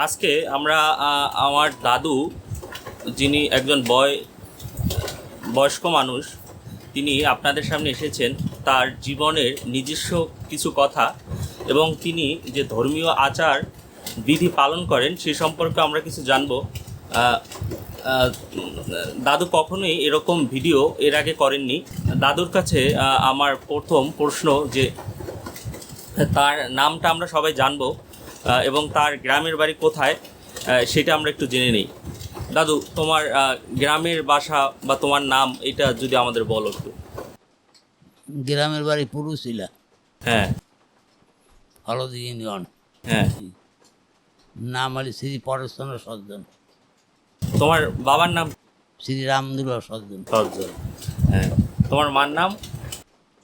আজকে আমরা আমার দাদু, যিনি একজন বয়স্ক মানুষ, তিনি আপনাদের সামনে এসেছেন তার জীবনের নিজস্ব কিছু কথা এবং তিনি যে ধর্মীয় আচার বিধি পালন করেন সে সম্পর্কে আমরা কিছু জানবো। আহ, আহ, দাদু কখনোই এরকম ভিডিও এর আগে করেননি। দাদুর কাছে আমার প্রথম প্রশ্ন যে তার নামটা আমরা সবাই জানবো এবং তার গ্রামের বাড়ি কোথায় সেটা আমরা একটু জেনে নিই। দাদু, তোমার গ্রামের বাসা বা তোমার নাম এটা যদি আমাদের বলো একটু। গ্রামের বাড়ি পুরুষিলা, হ্যাঁ হলদি ইউনিয়ন। হ্যাঁ। নাম হলি শ্রী পরেশচন্দ্র সজ্জন, তোমার বাবার নাম? শ্রী রামদুল্লাহ সজ্জন। সজ্জন। হ্যাঁ। তোমার মার নাম?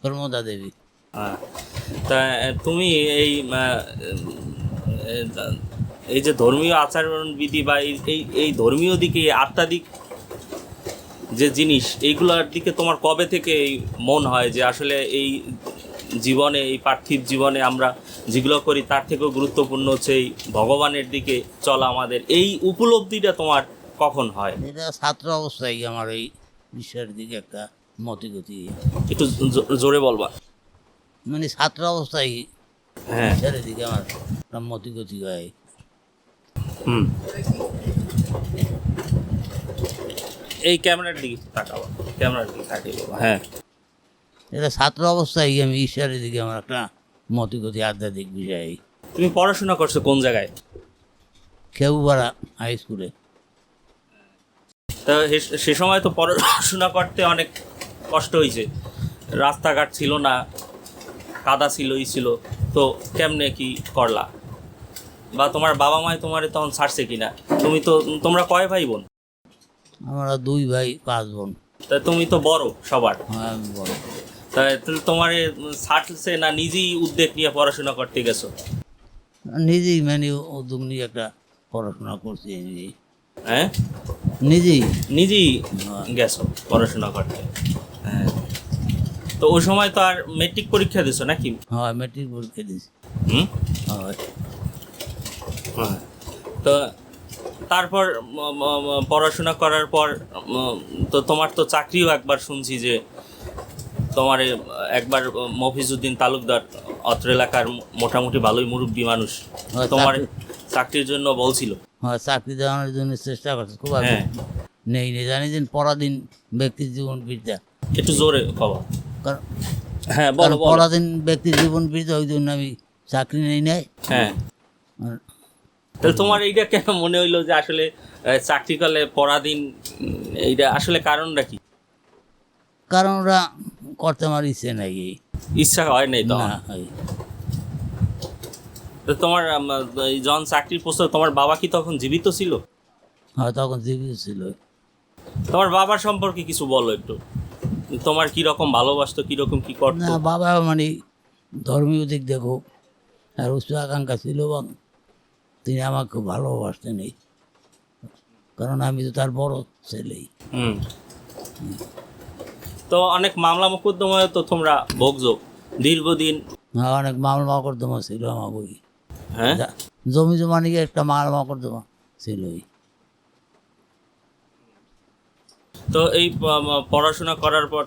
প্রমোদা দেবী। হ্যাঁ। তা তুমি এই এই যে ধর্মীয় আচরণ বিধি বা এই ধর্মীয় দিকে আত্মাদিক যে জিনিস, এইগুলোর দিকে তোমার কবে থেকে এই মন হয় যে আসলে এই জীবনে, এই পার্থিব জীবনে আমরা যেগুলো করি তার থেকেও গুরুত্বপূর্ণ হচ্ছে এই ভগবানের দিকে চলা, আমাদের এই উপলব্ধিটা তোমার কখন হয়? এটা ছাত্র অবস্থায় আমার এই ঈশ্বরের দিকে একটা মতিগতি, একটু জোরে বলবা। মানে ছাত্র অবস্থায় হ্যাঁ। ঈশ্বরের দিকে আমার একটা মতিগতি হয়। হুম। এই ক্যামেরার দিকে তাকাবো, ক্যামেরার দিকে তাকিয়ে বলবো। হ্যাঁ। এটা ছাত্র অবস্থায় আমি ঈশ্বরের দিকে আমার একটা মতিগতি, আধ্যাত্মিক বিষয়। তুমি পড়াশোনা করছো কোন জায়গায়? খেউপাড়া হাই স্কুলে। তা সে সময় তো পড়াশোনা করতে অনেক কষ্ট হয়েছে, রাস্তাঘাট ছিল না, কাদা ছিল, তো কেমনে কি করলা? বা তোমার বাবা মায় তোমার তখন ছাড়ছে কিনা? তোমরা কয় ভাই বোন? আমরা 2 ভাই 5 বোন। তা তুমি তো বড় সবার, হ্যাঁ, আমি বড়। তাহলে তোমার ছাড়ছে না নিজেই উদ্যোগ নিয়ে পড়াশোনা করতে গেছো? নিজেই মানে উদ্যোগ নিয়ে একটা পড়াশোনা করছি নিজেই। হ্যাঁ, নিজেই গেছো পড়াশোনা করতে। হ্যাঁ। তো ওই সময় তো আর মেট্রিক পরীক্ষা দিছো নাকি? হ্যাঁ, মেট্রিক পরীক্ষা দিয়েছি। হুম। হয়। হ্যাঁ। তো তারপর পড়াশোনা করার পর তো তোমার তো চাকরিও একবার শুনছি যে তোমার একবার মফিজউদ্দিন তালুকদার, অত্র এলাকার মোটামুটি ভালোই মুরব্বী মানুষ, হ্যাঁ, তোমার চাকরির জন্য বলছিল। হ্যাঁ, চাকরি দেওয়ানোর জন্য চেষ্টা করছে খুব। হ্যাঁ। নেই জানি যে পরাধীন ব্যক্তির জীবন বৃদ্ধা। একটু জোরে বাবা। কারণ হ্যাঁ, বলো বলো। পরাধীন ব্যক্তির জীবন বৃদ্ধা, ওই জন্য আমি চাকরি নেই নাই। হ্যাঁ। তাহলে তোমার এইটা কেন মনে হইলো যে আসলে চাকরি করলে পরাধীন, এইটা আসলে কারণটা কি? কারণ ওরা করতে আমার ইচ্ছে নাই, এই ইচ্ছা হয় নাই তো? না হয়। তো তোমার যখন চাকরির প্রস্তাব, তোমার বাবা কি তখন জীবিত ছিল? হ্যাঁ, তখন জীবিত ছিল। তোমার বাবার সম্পর্কে কিছু বলো একটু। তোমার কিরকম ভালোবাসতো, কিরকম কি করতো? না, বাবা মানে ধর্মীয় দিক দেখো আর উচ্চ আকাঙ্ক্ষা ছিল, এবং তিনি আমাকে খুব ভালোবাসতেন, এই কারণ আমি তো তার বড় ছেলেই। হুম। তো অনেক মামলা মোকদ্দমায় তো তোমরা ভোগছো দীর্ঘদিন। হ্যাঁ, অনেক মামলা মকদ্দমা ছিল আমার বই। হ্যাঁ। জমি জমা নিয়ে একটা মামলা মকদ্দমা ছিলই। তো এই পড়াশোনা করার পর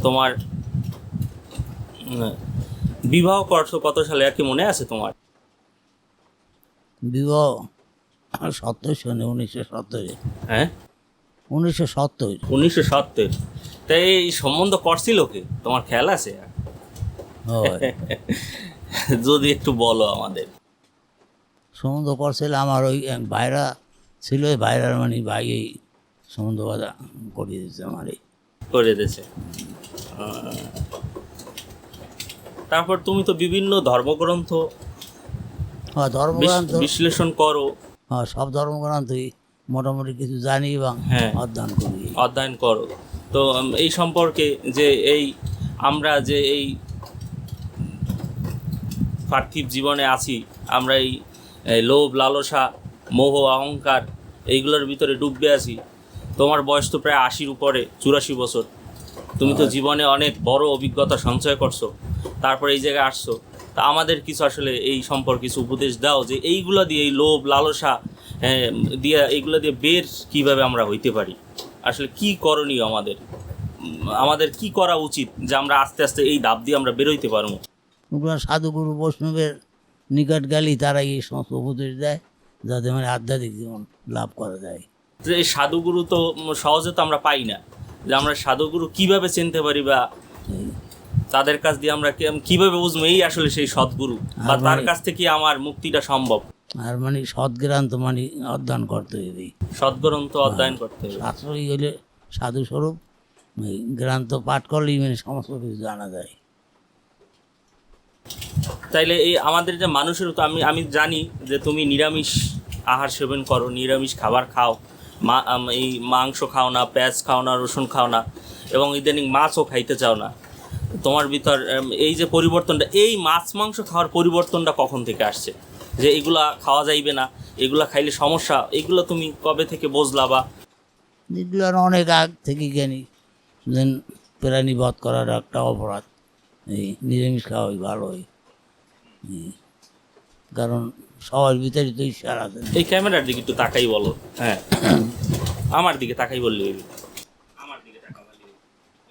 তোমার বিবাহ করছো কত সালে, আর কি মনে আছে তোমার? বিবাহ 70 সনে, 1970। হ্যাঁ, 1970। 1970। তাই এই সম্বন্ধ করছিল কে, তোমার খেয়াল আছে? যদি একটু বলো আমাদের। সম্বন্ধ করছিল আমার ওই এক ভাইরা ছিল, ওই ভাইরার মানে ভাই এই সম্বন্ধ বাধা করিয়ে দিয়েছে আমার। এই করে দিয়েছে। তারপর তুমি তো বিভিন্ন ধর্মগ্রন্থ হ্যাঁ, ধর্মগ্রন্থ। বিশ্লেষণ করো। হ্যাঁ, সব ধর্মগ্রন্থই মোটামুটি কিছু জানি এবং হ্যাঁ, অধ্যয়ন করো। তো এই সম্পর্কে যে এই আমরা যে এই পার্থিব জীবনে আছি, আমরা এই লোভ, লালসা, মোহ, অহংকার এইগুলোর ভিতরে ডুববে আছি। তোমার বয়স তো প্রায় 80-র উপরে, 84 বছর। তুমি তো জীবনে অনেক বড় অভিজ্ঞতা সঞ্চয় করছো, তারপরে এই জায়গায় আসছো। তা আমাদের কিছু আসলে এই সম্পর্কে কিছু উপদেশ দাও যে এইগুলো দিয়ে, এই লোভ লালসা দিয়ে, এইগুলো দিয়ে বের কিভাবে আমরা হইতে পারি, আসলে কি করণীয় আমাদের, আমাদের কি করা উচিত যে আমরা আস্তে আস্তে এই ধাপ দিয়ে আমরা বেরোইতে পারবো। ওগুলো সাধুগুরু বৈষ্ণবের নিকট গেলেই তারা এই সমস্ত উপদেশ দেয়, যাতে মানে আধ্যাত্মিক জীবন লাভ করা যায়। যে এই সাধুগুরু তো সহজে তো আমরা পাই না, যে আমরা সাধুগুরু কিভাবে চিনতে পারি, বা তাদের কাছ দিয়ে আমরা কিভাবে বুঝবো এই আসলে সেই সদ্গুরু, বা তার কাছ থেকে আমার মুক্তিটা সম্ভব। আর মানে সদ্গ্রান্ত মানে অধ্যয়ন করতে হবে, সদ্গ্রন্থ অধ্যয়ন করতে হবে। শাস্ত্রই হলে সাধু স্বরূপ, এই গ্রন্থ পাঠ করলেই মানে সমস্ত কিছু জানা যায়। তাইলে এই আমাদের যে মানুষের তো আমি জানি যে তুমি নিরামিষ আহার সেবন করো, নিরামিষ খাবার খাও, এই মাংস খাও না, পেঁয়াজ খাও না, রসুন খাও না, এবং ইদানিং মাছও খাইতে চাও না। তোমার ভিতর এই যে পরিবর্তনটা, এই মাছ মাংস খাওয়ার পরিবর্তনটা কখন থেকে আসছে, যে এগুলা খাওয়া যাইবে না, এগুলা খাইলে সমস্যা, এগুলো তুমি কবে থেকে বুঝলা? বা যেগুলো আর অনেক আগ থেকে জ্ঞানী, যেন প্রাণী বধ করার একটা অপরাধ, এই নিরামিষ খাওয়াই ভালোই, কারণ সবার ভিতরে তো ঈশ্বর আছেন। এই ক্যামেরার দিকে একটু তাকাই বলো, হ্যাঁ আমার দিকে তাকাই বললে আমার দিকে তাকাই।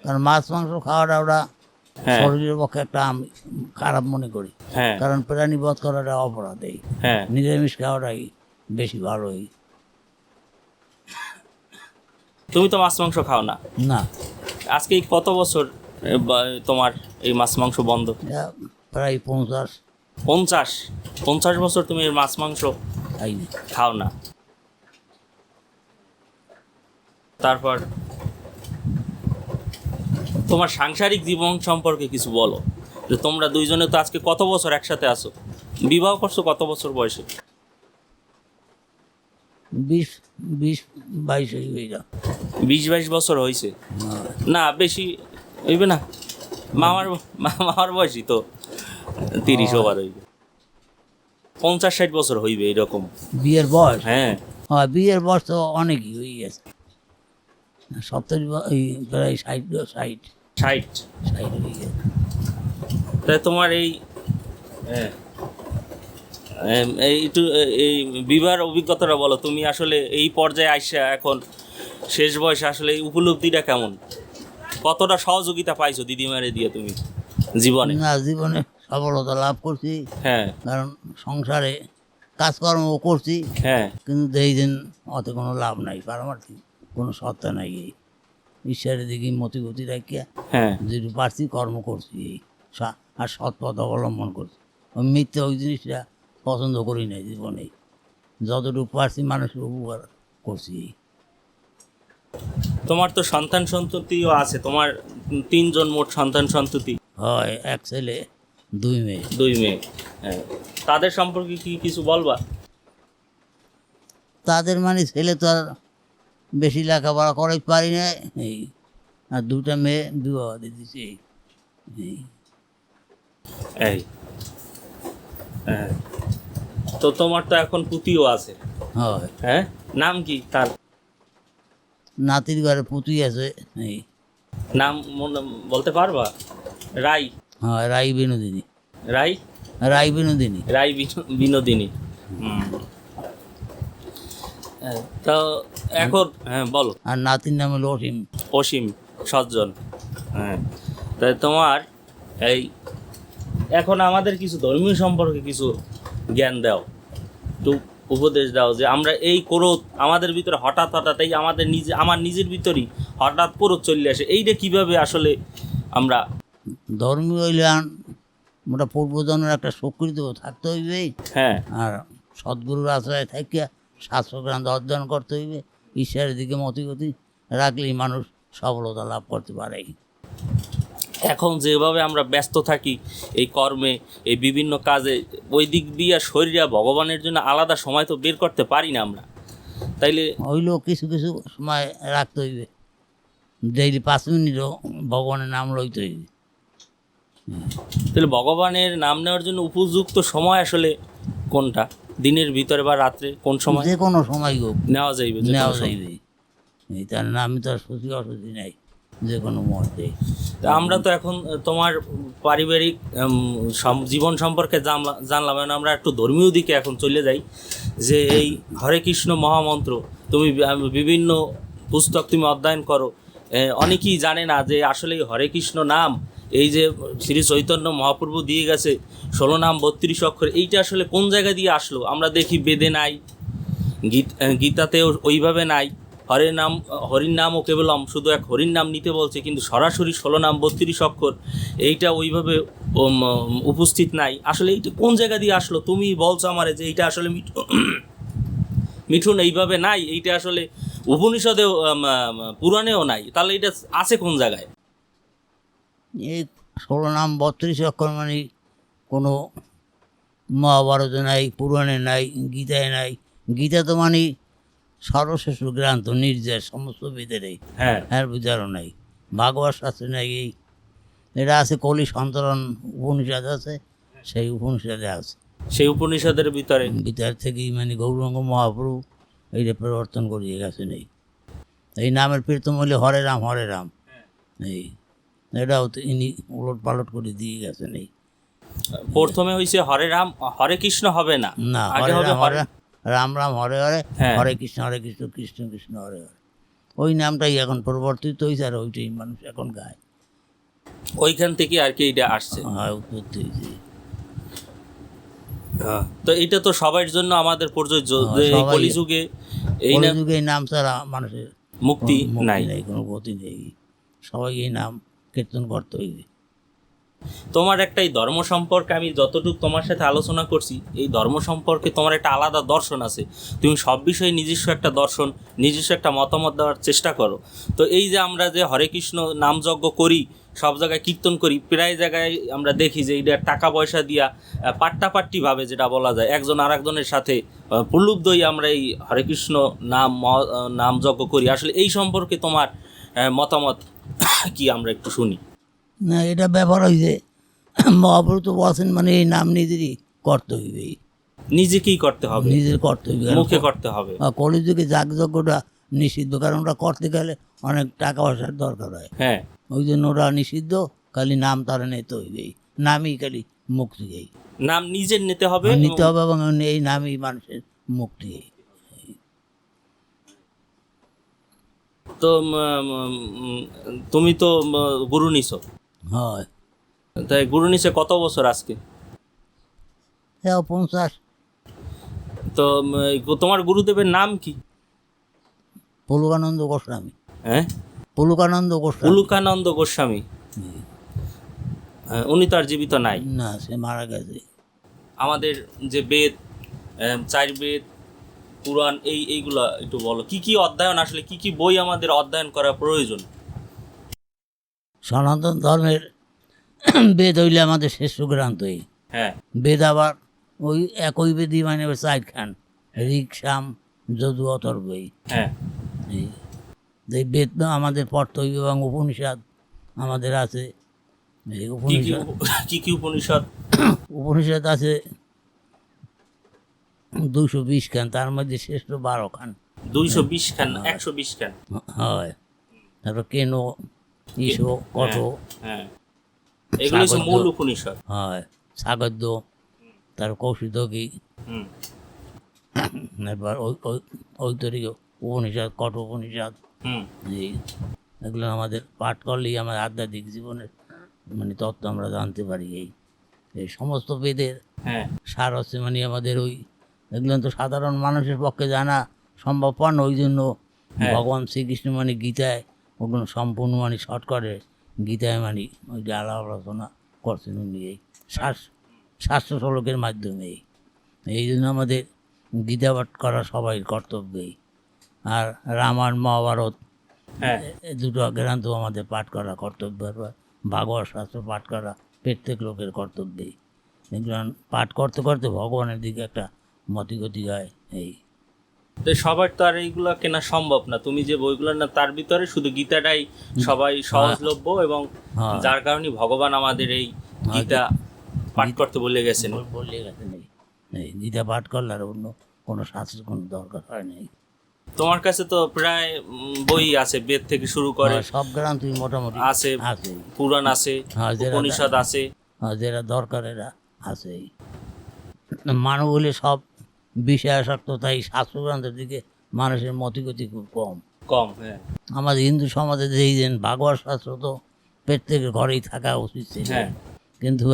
কারণ মাছ মাংস খাওয়াটা ওরা হ্যাঁ শরীরের পক্ষে একটা আমি খারাপ মনে করি, হ্যাঁ কারণ প্রাণী বধ করাটা অপরাধ। এই হ্যাঁ। নিরামিষ খাওয়াটাই বেশি ভালোই। তুমি তো মাছ মাংস খাও না? না, আজকে এই কত বছর তোমার এই মাছ মাংস বন্ধ? এটা প্রায় 50 বছর তুমি এই মাছ মাংস খাইনি। খাও না। তারপর তোমার সাংসারিক জীবন সম্পর্কে কিছু বলো, যে তোমরা দুইজনে তো আজকে কত বছর একসাথে আছো, বিবাহ করছো কত বছর বয়সে? 20-22 হয়ে 20-22 বছর হয়েছে না? বেশি হইবে না? মামার বয়সই তো 30 ওভার হইবে, 50-60 বছর হইবে এরকম। বিয়ের বয়স? হ্যাঁ হ্যাঁ, বিয়ের বয়স তো অনেকই হয়ে গেছে, 70 এই প্রায় 60 60 হয়ে গেছে। তাই তোমার এই একটু এই বিবাহের অভিজ্ঞতাটা বলো। তুমি আসলে এই পর্যায়ে আইসা এখন শেষ বয়সে আসলে এই উপলব্ধিটা কেমন, কতটা সহযোগিতা পাইছো দিদিমারে দিয়ে তুমি জীবনে? না, জীবনে সফলতা লাভ করছি, হ্যাঁ কারণ সংসারে কাজকর্ম করছি, হ্যাঁ কিন্তু এই দিন অত কোনো লাভ নাই, পারমার্থিক কোনো সত্তা নাই। এই ঈশ্বরের দিকে মতিগতি রাখিয়া হ্যাঁ যেটু পারছি কর্ম করছি, এই আর সৎ পথ অবলম্বন করছি। আমি মিথ্যে ওই জিনিসটা পছন্দ করি না জীবনে, যতটুকু পারছি মানুষের উপকার করছি। তোমার তো সন্তান সন্ততিও আছে, তোমার 3 জন মোট সন্তান সন্ততি হয়, 1 ছেলে 2 মেয়ে। 2 মেয়ে। হ্যাঁ, তাদের সম্পর্কে কি কিছু বলবা? তাদের মানে ছেলে তো আর বেশি লেখাপড়া করাই পারি না, এই আর 2টা মেয়ে বিবাহ দিয়ে দিছি। এই হ্যাঁ, তো তোমার তো এখন পুতিও আছে, হয়, হ্যাঁ? নাম কি তার? নাতির ঘরে পুতুই আছে। এই নাম বলতে পারবা? রাই? হয়, রাই বিনোদিনী। রাই রাই বিনোদিনী। রাই বিনোদিনী। তো এখন হ্যাঁ বলো। আর নাতির নাম হলো অসীম। অসীম সজ্জন। হ্যাঁ, তাই তোমার এই এখন আমাদের কিছু ধর্মীয় সম্পর্কে কিছু জ্ঞান দাও, একটু উপদেশ দাও, যে আমরা এই ক্রোধ আমাদের ভিতরে হঠাৎ এই আমার নিজের ভিতরেই হঠাৎ ক্রোধ চলে আসে, এইটা কিভাবে আসলে আমরা? ধর্মীয় হইলে মোটা পূর্বজনের একটা স্বীকৃতি থাকতে হইবে, হ্যাঁ আর সদ্গুরুর আশ্রয় থাকিয়া শাস্ত্রগ্রন্থ অধ্যয়ন করতে হইবে, ঈশ্বরের দিকে মতিগতি রাখলেই মানুষ সফলতা লাভ করতে পারে। এখন যেভাবে আমরা ব্যস্ত থাকি এই কর্মে, এই বিভিন্ন কাজে, ওই দিক দিয়ে শরীরে ভগবানের জন্য আলাদা সময় তো বের করতে পারি না আমরা, তাইলে হইলেও কিছু কিছু সময় রাখতে হইবে, ডেইলি 5 মিনিটও ভগবানের নাম লইতে হইবে। তাহলে ভগবানের নাম নেওয়ার জন্য উপযুক্ত সময় আসলে কোনটা, দিনের ভিতরে বা রাত্রে, কোন সময়? যে কোনো সময় হোক নেওয়া যাইবে, যে কোনো নেওয়া সময়। যাইবে। এই তার নামে তো আর সত্যি অসুখী নাই। যে কোনো মুহূর্তে। তা আমরা তো এখন তোমার পারিবারিক জীবন সম্পর্কে জানলাম, এখন আমরা একটু ধর্মীয় দিকে এখন চলে যাই। যে এই হরে কৃষ্ণ মহামন্ত্র তুমি বিভিন্ন পুস্তক তুমি অধ্যয়ন করো, অনেকেই জানে না যে আসলে এই হরে কৃষ্ণ নাম, এই যে শ্রী চৈতন্য মহাপ্রভু দিয়ে গেছে 16 নাম 32 অক্ষর, এইটা আসলে কোন জায়গা দিয়ে আসলো? আমরা দেখি বেদে নাই, গীতাতেও ওইভাবে নাই। হরির নামও কেবলম শুধু এক হরির নাম নিতে বলছে, কিন্তু সরাসরি 16 নাম 32 অক্ষর এইটা ওইভাবে উপস্থিত নাই। আসলে এইটা কোন জায়গা দিয়ে আসলো? তুমি বলছো আমারে যে এইটা আসলে মিঠুন এইভাবে নাই, এইটা আসলে উপনিষদেও পুরাণেও নাই, তাহলে এটা আছে কোন জায়গায়? এই 16 নাম 32 অক্ষর মানে কোনো মহাভারতে নাই, পুরাণে নাই, গীতায় নাই। গীতা তো মানে সর্বশ্রেষ্ঠ গ্রন্থ, নির্যাস সমস্ত বেদেরই, হ্যাঁ এর বিচারও নাই। ভাগবত শাস্ত্রে নাই। এটা আছে কলি সন্তরণ উপনিষদ আছে, সেই উপনিষদে আছে। সেই উপনিষদের ভিতরে গীতার থেকেই মানে গৌরাঙ্গ মহাপ্রভু এইটা পরিবর্তন করিয়ে গেছে নেই। এই নামের প্রীতম হলে হরে রাম হরে রাম, এই এটাও তো ইনি উলট পালট করে দিয়ে গেছেন। এই প্রথমে হয়েছে হরে রাম হরে কৃষ্ণ হবে না, না, আগে হরে হবে রাম হরে রাম রাম হরে হরে, হ্যাঁ। হরে কৃষ্ণ কৃষ্ণ কৃষ্ণ হরে হরে। ওই নামটাই এখন পরিবর্তিত হয়েছে, আর ওইটাই মানুষ এখন গায়। ওইখান থেকে আর কি এটা আসছে। হয় উৎপত্তি হয়েছে। তো এটা তো সবার জন্য আমাদের প্রযোজ্য যে এই সবাই- কলিযুগে এই নাম কলিযুগে এই নাম ছাড়া মানুষের মুক্তি নাই। নেই, কোনো গতি নেই। সবাই এই নাম কীর্তন করতে হইবে। তোমার একটা এই ধর্ম সম্পর্কে আমি যতটুকু তোমার সাথে আলোচনা করছি, এই ধর্ম সম্পর্কে তোমার একটা আলাদা দর্শন আছে। তুমি সব বিষয়ে নিজস্ব একটা দর্শন, নিজস্ব একটা মতামত দেওয়ার চেষ্টা করো। তো এই যে আমরা যে হরে কৃষ্ণ নামযজ্ঞ করি, সব জায়গায় কীর্তন করি, প্রায় জায়গায় আমরা দেখি যে এটা টাকা পয়সা দিয়া পাট্টাপাট্টিভাবে যেটা বলা যায়, একজন আর একজনের সাথে প্রলুব্ধ হয়ে আমরা এই হরে কৃষ্ণ নামযজ্ঞ করি। আসলে এই সম্পর্কে তোমার মতামত কি, আমরা একটু শুনি। না, এটা ব্যাপার হয়েছে, মহাপ্রভু তো বলছেন মানে এই নাম নিজেরই করতে হইবে, নিজেকেই করতে হবে, নিজের করতে হইবে। মুখে করতে হবে। কলিযুগে যাগযজ্ঞটা নিষিদ্ধ, কারণ ওটা করতে গেলে অনেক টাকা পয়সার দরকার হয়। হ্যাঁ, ওই জন্য ওরা নিষিদ্ধ, খালি নাম তারা নিতে হইবেই, নামই খালি মুক্তি এই নাম নিজের নিতে হবে। নিতে হবে, এবং এই নামই মানুষের মুক্তি। তো তুমি তো গুরু নিছো, হয় তাই গুরু নিছে কত বছর আজকে? 50। তো তোমার গুরুদেবের নাম কি? পুলকানন্দ গোস্বামী। হ্যাঁ, পুলকানন্দ গোস্বামী। উলুকানন্দ গোস্বামী। উনি তো আর জীবিত নাই। না, সে মারা গেছে। আমাদের যে বেদ, 4 বেদ, পুরাণ, এইগুলা একটু বলো, কি কি অধ্যয়ন, আসলে কি কি বই আমাদের অধ্যয়ন করা প্রয়োজন? সনাতন ধর্মের বেদ হইলে আমাদের শ্রেষ্ঠ গ্রন্থ। এই হ্যাঁ, বেদ আবার ওই একই বেদই মানে 4 খান, ঋক সাম যজু অথর্ব। হ্যাঁ, এই বেদ না আমাদের পড়তে হইবে, এবং উপনিষদ আমাদের আছে। এই কি কি উপনিষদ? উপনিষদ আছে 220 খান, তার মধ্যে শ্রেষ্ঠ 12 খান 220 খান, 120 খান। হয়। তারপর কেন ঈশো কত হ্যাঁ, এগুলো হচ্ছে মূল উপনিষদ। হয়, সাগদ্য, তার কৌশিদকি, হুম, এবার ঐতরিক উপনিষদ, কঠ উপনিষদ। হুম, এই এগুলো আমাদের পাঠ করলেই আমাদের আধ্যাত্মিক জীবনের মানে তত্ত্ব আমরা জানতে পারি। এই সমস্ত বেদের হ্যাঁ, সার হচ্ছে মানে আমাদের ওই, এগুলো তো সাধারণ মানুষের পক্ষে জানা সম্ভবপর না। ওই জন্য ভগবান শ্রীকৃষ্ণ মানে গীতায় ওগুলো সম্পূর্ণ মানে শর্ট করে গীতায় মানে ওইটা আলাপ আলোচনা করছেন উনি এই শাস্ত্র শ্লোকের মাধ্যমে। এই জন্য আমাদের গীতা পাঠ করা সবাই কর্তব্যই। আর রামায়ণ মহাভারত হ্যাঁ, এই দুটো গ্রন্থ আমাদের পাঠ করা কর্তব্য, ভাগবত শাস্ত্র পাঠ করা প্রত্যেক লোকের কর্তব্যই। এগুলো পাঠ করতে করতে ভগবানের দিকে একটা মতিগতি হয়। এই তো সবার তো আর এইগুলা কেনা সম্ভব না। তুমি যে বইগুলো না, তার ভিতরে শুধু গীতাটাই সবাই সহজলভ্য, এবং যার কারণে ভগবান আমাদের এই গীতা পাঠ করতে বলে গেছেন। বলে গেছেন এই গীতা পাঠ করলে আর অন্য কোনো শাস্ত্রের কোনো দরকার হয় নাই। তোমার কাছে তো প্রায় বই আছে, বেদ থেকে শুরু করে সব গ্রান্থই মোটামুটি আছে, আছে। পুরাণ আছে, হ্যাঁ, উপনিষদ আছে। যেটা দরকার এরা আছেই। মানবগুলি সব বিষয় আসক্ত, তাই শাস্ত্রগ্রন্থের দিকে মানুষের মতিগতি খুব কম। কম, হ্যাঁ। আমাদের হিন্দু সমাজে যেই দিন ভাগবত শাস্ত্র তো প্রত্যেকের ঘরেই থাকা উচিত ছিল, হ্যাঁ। কিন্তু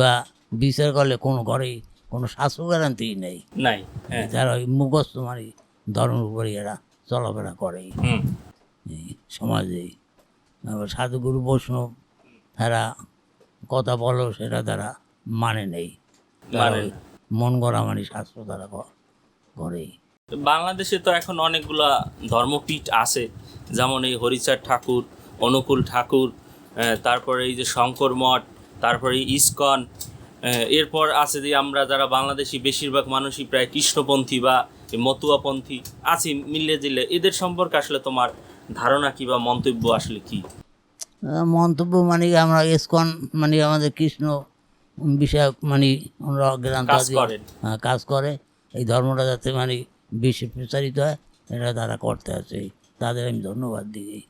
বিচার করলে কোনো ঘরেই কোনো শাস্ত্র গ্যারান্টি নেই। নাই, হ্যাঁ। যারা ওই মুখস্থ মানে ধর্মের উপরে এরা চলাফেরা করেই হুম। এই সমাজেই। আবার সাধুগুরু বৈষ্ণব তারা কথা বলো সেটা তারা মানে নেই, তারা মানে ওই না। মন গড়া মানে শাস্ত্র তারা করেই। বাংলাদেশে তো এখন অনেকগুলা ধর্মপীঠ আছে, যেমন এই হরিচাঁদ ঠাকুর, অনুকূল ঠাকুর, তারপরে এই যে শঙ্কর মঠ, তারপরে ইস্কন, এরপর আছে যে আমরা যারা বাংলাদেশি বেশিরভাগ মানুষই প্রায় কৃষ্ণপন্থী বা মতুয়াপন্থী আছি মিলিয়ে জিলে। এদের সম্পর্কে আসলে তোমার ধারণা কি বা মন্তব্য আসলে কি? মন্তব্য মানে আমরা ইসকন মানে আমাদের কৃষ্ণ বিষয়ক মানে ওরা গ্রান্থ কাজ আদি করেন। কাজ করে, এই ধর্মটা যাতে মানে বিশ্বে প্রচারিত হয় এটা তারা করতে আছে, তাদের আমি ধন্যবাদ দিই।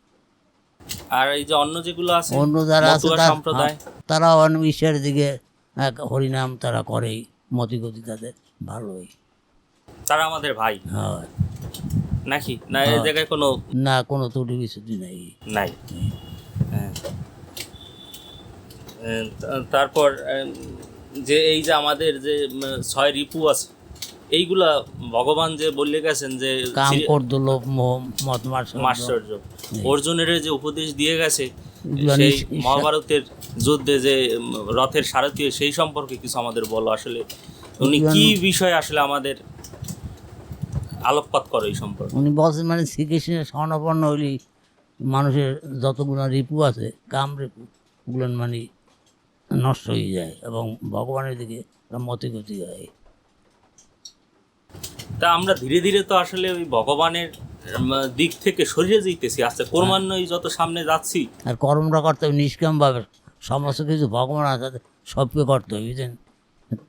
আর এই যে অন্য যেগুলো আছে অন্য যারা আছে মতুয়া সম্প্রদায়, তারাও অন্য ঈশ্বরের দিকে হরিনাম তারা করেই, মতিগতি তাদের ভালোই। তারা আমাদের ভাই হয় নাকি? না এই জায়গায় কোনো না, কোনো ত্রুটি বিচ্যুতি নেই। নাই। হ্যাঁ। তারপর যে এই যে আমাদের যে 6 রিপু আছে, এইগুলা ভগবান যে বলে গেছেন যে কাম করতো লোভ মোহ মত মাশ্চর্য, অর্জুনের যে উপদেশ দিয়ে গেছে এগুলা সেই নিশ্চয়ই- মহাভারতের যুদ্ধে যে রথের সারথি, সেই সম্পর্কে কিছু আমাদের বলো। আসলে উনি এগুলা- কি বিষয়ে আসলে আমাদের আলোকপাত করে এই সম্পর্কে? উনি বলছেন মানে শ্রীকৃষ্ণের স্বর্ণপন্ন হইলে মানুষের যতগুলো রিপু আছে কাম রিপু ওগুলো মানে নষ্ট হয়ে যায় এবং ভগবানের দিকে মতিগতি হয়। তা আমরা ধীরে ধীরে তো আসলে ওই ভগবানের দিক থেকে সরিয়ে যেতেছি, আস্তে ক্রমান্বয়ে যত সামনে যাচ্ছি। আর কর্মটা করতে হবে নিষ্কামভাবে, সমস্ত কিছু ভগবান আছে সবকে করতে হবে, বুঝলেন?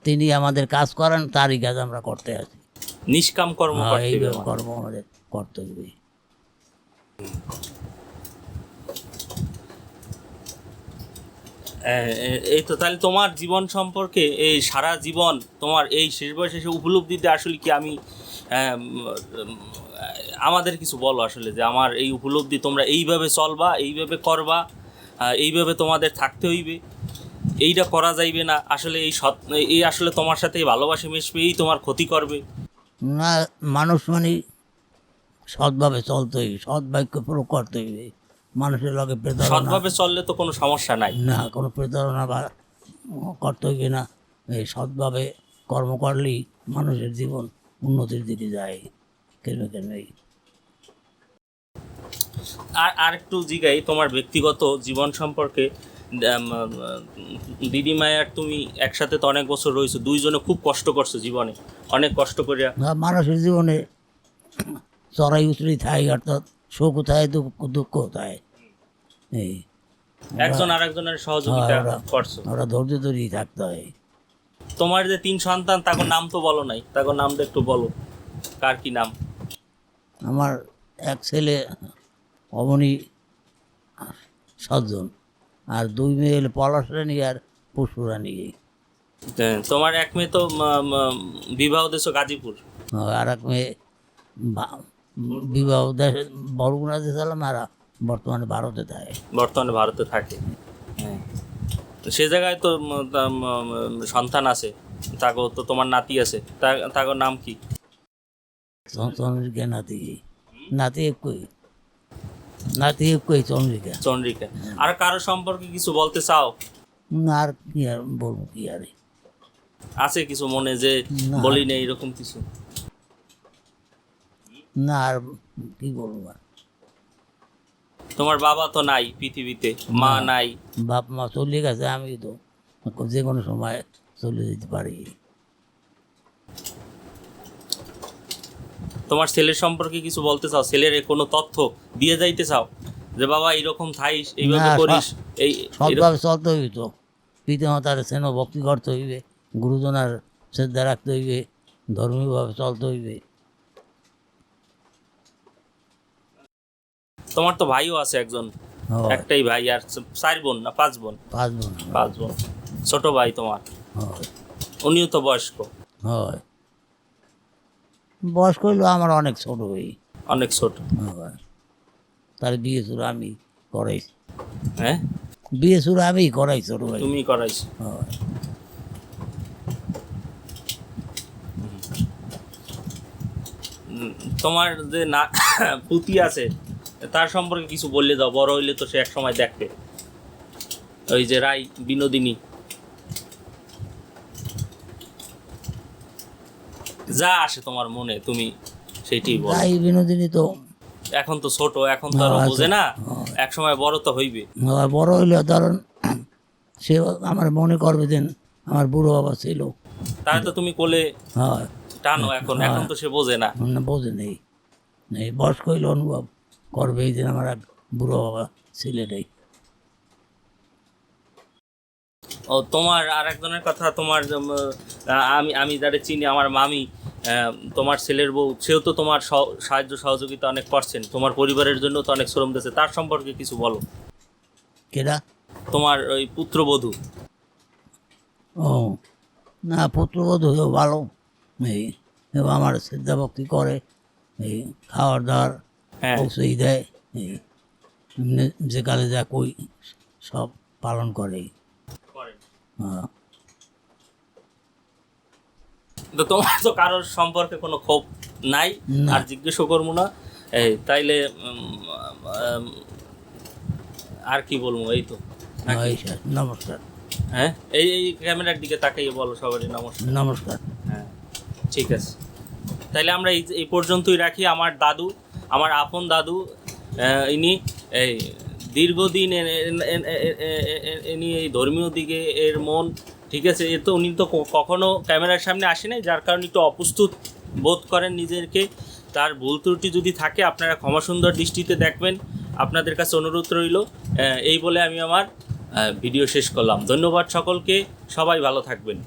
তিনি আমাদের কাজ করেন, তারই কাজ আমরা করতে আছি। নিষ্কাম কর্ম করতে হবে এইভাবে আমাদের। কর্ম আমাদের করতে হবে। এই তো তাহলে তোমার জীবন সম্পর্কে এই সারা জীবন তোমার এই শেষ বয়সে এসে উপলব্ধিতে আসলে কি আমি আমাদের কিছু বলো আসলে যে আমার এই উপলব্ধি, তোমরা এইভাবে চলবা, এইভাবে করবা, এইভাবে তোমাদের থাকতে হইবে, এইটা করা যাইবে না। আসলে এই আসলে তোমার সাথে এই ভালোবাসা মিশবে, এই তোমার ক্ষতি করবে না, মানুষ মানে সৎভাবে চলতে হইবে, সৎ বাক্য প্রয়োগ করতে হইবে, মানুষের লগে প্রতারণা সৎভাবে চললে তো কোনো সমস্যা নাই। না, কোনো প্রতারণা বা করতে হইবে না। এই সৎভাবে কর্ম করলেই মানুষের জীবন উন্নতির দিকে যায়। কেন এই আর একটু জিগাই তোমার ব্যক্তিগত জীবন সম্পর্কে। দিদিমাই আর তুমি একসাথে তো অনেক বছর রয়েছো, দুইজনে খুব কষ্ট করছো জীবনে, অনেক কষ্ট করিয়া। মানুষের জীবনে চড়াই উতরাই থাকে, অর্থাৎ সুখ কোথায় দুঃখ কোথায়, এই একজন আর একজনের সহযোগিতা করছো। ওরা ধৈর্য ধরেই থাকতে হয়। তোমার যে 3 সন্তান, তাদের নাম তো বলো নাই, তাদের নামটা একটু বলো, কার কি নাম? আমার এক ছেলে অবনী সজ্জন, আর 2 মেয়ে হলো পলাশ রানী আর পুষ্প রানী। তোমার এক মেয়ে তো বিবাহ দেশ গাজীপুর, আর এক মেয়ে বিবাহ দেশে বরগুনা দিয়েছিলাম, আর বর্তমানে ভারতে থাকে। বর্তমানে ভারতে থাকে। হ্যাঁ, তো সে জায়গায় তো সন্তান আছে, তাকে তো তোমার নাতি আছে, তার নাম কি? চন্দ্রিকা নাতি, নাতি একই, নাতি একই চন্দ্রিকা। চন্দ্রিকা। আর কারো সম্পর্কে কিছু বলতে চাও? না, আর কি আর বলবো, কি আর আছে কিছু মনে যে না। বলি না এরকম কিছু? না, আর কি বলবো। আর তোমার বাবা তো নাই পৃথিবীতে, মা নাই? বাপ মা চলে গেছে, আমি তো যে কোনো সময় চলে যেতে পারি। তোমার ছেলের সম্পর্কে কিছু বলতে চাও? ছেলের কোনো তথ্য দিয়ে যাইতে চাও যে বাবা এইরকম থাইস, এইভাবে না, করিস, এই সৎভাবে চলতে হইবে তো, পিতামাতার স্নেহ ভক্তি করতে হইবে, গুরুজনার শ্রদ্ধা রাখতে হইবে, ধর্মীয়ভাবে চলতে হইবে। তোমার তো ভাইও আছে একজন, হয় একটাই ভাই, আর 4 বোন না 5 বোন? 5 বোন 5 বোন। ছোট ভাই তোমার, হয় উনিও তো বয়স্ক, হয় বয়স করলো আমার অনেক ছোট হই। অনেক ছোট। হয় তার বিয়ে শুরু আমি করাইছি, হ্যাঁ, বিয়ে শুরু আমি করাই ছোট ভাই। তুমি করাইছো। হয় তোমার যে না পুতি আছে তার সম্পর্কে কিছু বললে দাও, বড় হইলে তো সে এক সময় দেখবে। ওই যে রাই বিনোদিনী, যা আসে তোমার মনে তুমি সেইটাই বলো। তাই বিনোদিনী তো এখন তো ছোট, এখন তো আরো বোঝে না, এক সময় বড় তো হইবে। হয়, বড় হইলে ধরুন সে আমার মনে করবে যে আমার বুড়ো বাবা ছিল, তাহলে তো তুমি কোলে হয় টানো, এখন এখন তো সে বোঝে না। না বোঝে নেই, এই বয়স্ক হইলে অনুভব করবে এই যে আমার এক বুড়ো বাবা ছেলেটাই। ও তোমার আর একজনের কথা, তোমার আমি আমি যারা চিনি, আমার মামি, তোমার ছেলের বউ, সেও তো তোমার সাহায্য সহযোগিতা অনেক করছেন, তোমার পরিবারের জন্য তো অনেক শ্রম দিয়েছে, তার সম্পর্কে কিছু বলো। কেডা? তোমার ওই পুত্রবধূ। ও না, পুত্রবধূ ভালো, এই এবং আমার শ্রদ্ধা ভক্তি করে, এই খাওয়ার দাওয়ার হ্যাঁ, পৌঁছেই দেয়, এই এমনি যে কালে যা কই সব পালন করে। করেন। হ্যাঁ তো তোমার তো কারোর সম্পর্কে কোনো ক্ষোভ নাই, না। আর জিজ্ঞেসও করবো না। এই তাইলে আর কি বলবো, এই তো নাকি? এই স্যার, নমস্কার। হ্যাঁ, এই এই ক্যামেরার দিকে তাকাইয়ে বলো সবারই নমস্কার। নমস্কার। হ্যাঁ, ঠিক আছে। তাইলে আমরা এই পর্যন্তই রাখি। আমার দাদু, আমার আপন দাদু, ইনি এই দীর্ঘদিন ইনি এই ধর্মীয় দিকে এর মন, ঠিক আছে। এ তো উনি তো কখনো ক্যামেরার সামনে আসে নাই, যার কারণে একটু অপ্রস্তুত বোধ করেন নিজেকে। তার ভুল ত্রুটি যদি থাকে আপনারা ক্ষমা সুন্দর দৃষ্টিতে দেখবেন, আপনাদের কাছে অনুরোধ রইল। এই বলে আমি আমার ভিডিও শেষ করলাম। ধন্যবাদ সকলকে, সবাই ভালো থাকবেন।